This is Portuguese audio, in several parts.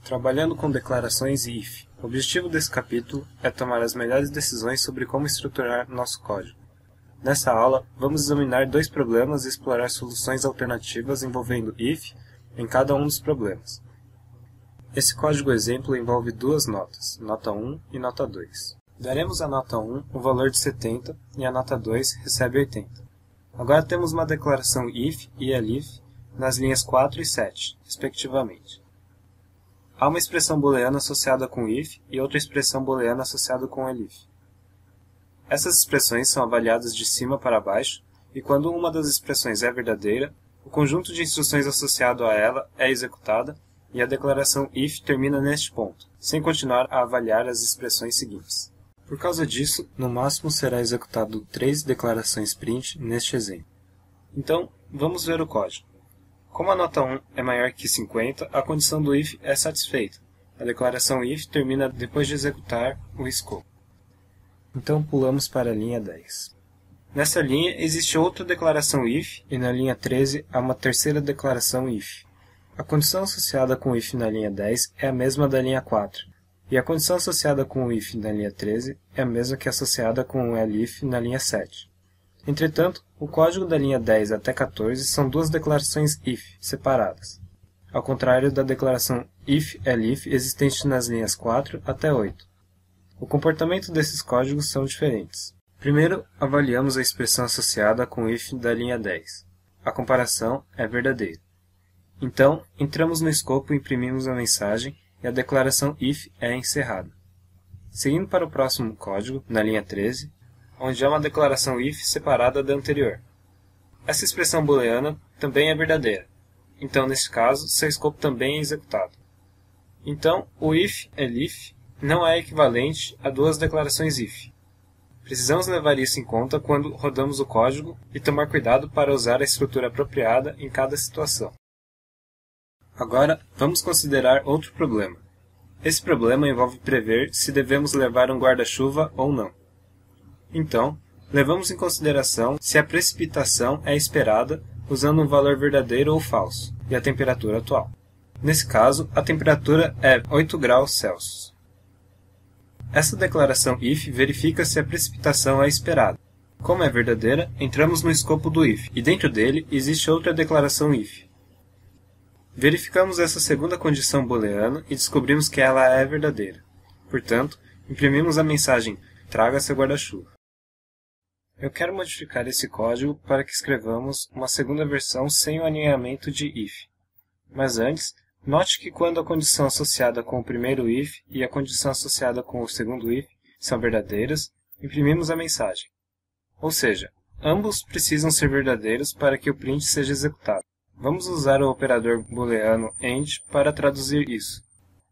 Trabalhando com declarações e if. O objetivo desse capítulo é tomar as melhores decisões sobre como estruturar nosso código. Nessa aula, vamos examinar dois problemas e explorar soluções alternativas envolvendo if em cada um dos problemas. Esse código exemplo envolve duas notas, nota 1 e nota 2. Daremos à nota 1 o valor de 70 e a nota 2 recebe 80. Agora temos uma declaração if e elif nas linhas 4 e 7, respectivamente. Há uma expressão booleana associada com if e outra expressão booleana associada com elif. Essas expressões são avaliadas de cima para baixo, e quando uma das expressões é verdadeira, o conjunto de instruções associado a ela é executada e a declaração if termina neste ponto, sem continuar a avaliar as expressões seguintes. Por causa disso, no máximo será executado 3 declarações print neste exemplo. Então, vamos ver o código. Como a nota 1 é maior que 50, a condição do if é satisfeita. A declaração if termina depois de executar o scope. Então pulamos para a linha 10. Nessa linha existe outra declaração if e na linha 13 há uma terceira declaração if. A condição associada com o if na linha 10 é a mesma da linha 4, e a condição associada com o if na linha 13 é a mesma que associada com o elif na linha 7. Entretanto, o código da linha 10 até 14 são duas declarações if separadas, ao contrário da declaração if-elif existente nas linhas 4 até 8. O comportamento desses códigos são diferentes. Primeiro, avaliamos a expressão associada com if da linha 10. A comparação é verdadeira. Então, entramos no escopo e imprimimos a mensagem e a declaração if é encerrada. Seguindo para o próximo código, na linha 13, onde há uma declaração if separada da anterior. Essa expressão booleana também é verdadeira. Então, neste caso, seu escopo também é executado. Então, o if-elif não é equivalente a duas declarações if. Precisamos levar isso em conta quando rodamos o código e tomar cuidado para usar a estrutura apropriada em cada situação. Agora, vamos considerar outro problema. Esse problema envolve prever se devemos levar um guarda-chuva ou não. Então, levamos em consideração se a precipitação é esperada usando um valor verdadeiro ou falso e a temperatura atual. Nesse caso, a temperatura é 8 graus Celsius. Essa declaração if verifica se a precipitação é esperada. Como é verdadeira, entramos no escopo do if, e dentro dele existe outra declaração if. Verificamos essa segunda condição booleana e descobrimos que ela é verdadeira. Portanto, imprimimos a mensagem traga seu guarda-chuva. Eu quero modificar esse código para que escrevamos uma segunda versão sem o alinhamento de if. Mas antes, note que quando a condição associada com o primeiro if e a condição associada com o segundo if são verdadeiras, imprimimos a mensagem. Ou seja, ambos precisam ser verdadeiros para que o print seja executado. Vamos usar o operador booleano AND para traduzir isso.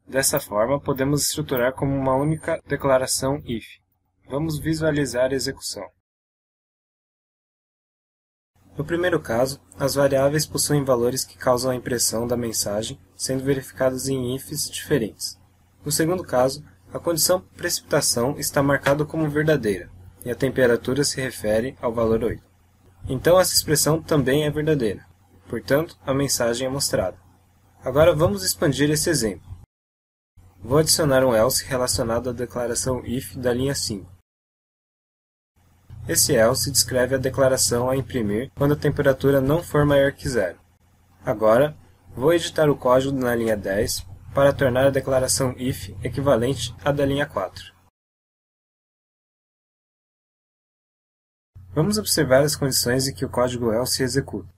Dessa forma, podemos estruturar como uma única declaração if. Vamos visualizar a execução. No primeiro caso, as variáveis possuem valores que causam a impressão da mensagem, sendo verificados em ifs diferentes. No segundo caso, a condição precipitação está marcada como verdadeira, e a temperatura se refere ao valor 8. Então essa expressão também é verdadeira, portanto, a mensagem é mostrada. Agora vamos expandir esse exemplo. Vou adicionar um else relacionado à declaração if da linha 5. Esse else descreve a declaração a imprimir quando a temperatura não for maior que 0. Agora, vou editar o código na linha 10 para tornar a declaração if equivalente à da linha 4. Vamos observar as condições em que o código else se executa.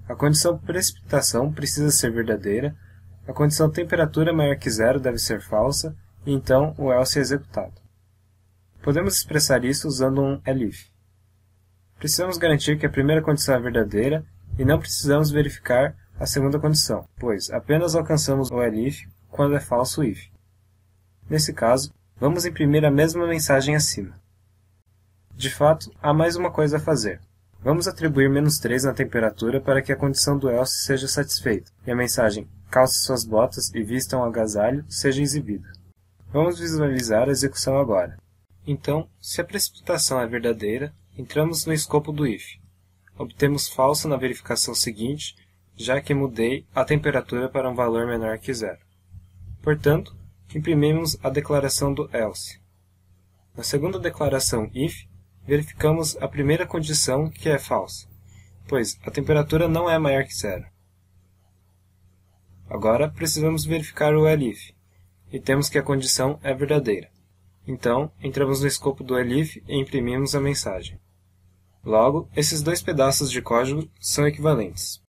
A condição precipitação precisa ser verdadeira, a condição temperatura maior que 0 deve ser falsa, e então o else é executado. Podemos expressar isso usando um elif. Precisamos garantir que a primeira condição é verdadeira e não precisamos verificar a segunda condição, pois apenas alcançamos o elif quando é falso o if. Nesse caso, vamos imprimir a mesma mensagem acima. De fato, há mais uma coisa a fazer. Vamos atribuir -3 na temperatura para que a condição do else seja satisfeita e a mensagem calce suas botas e vista um agasalho seja exibida. Vamos visualizar a execução agora. Então, se a precipitação é verdadeira, entramos no escopo do if. Obtemos falso na verificação seguinte, já que mudei a temperatura para um valor menor que 0. Portanto, imprimimos a declaração do else. Na segunda declaração if, verificamos a primeira condição, que é falsa, pois a temperatura não é maior que zero. Agora precisamos verificar o elif, e temos que a condição é verdadeira. Então, entramos no escopo do elif e imprimimos a mensagem. Logo, esses dois pedaços de código são equivalentes.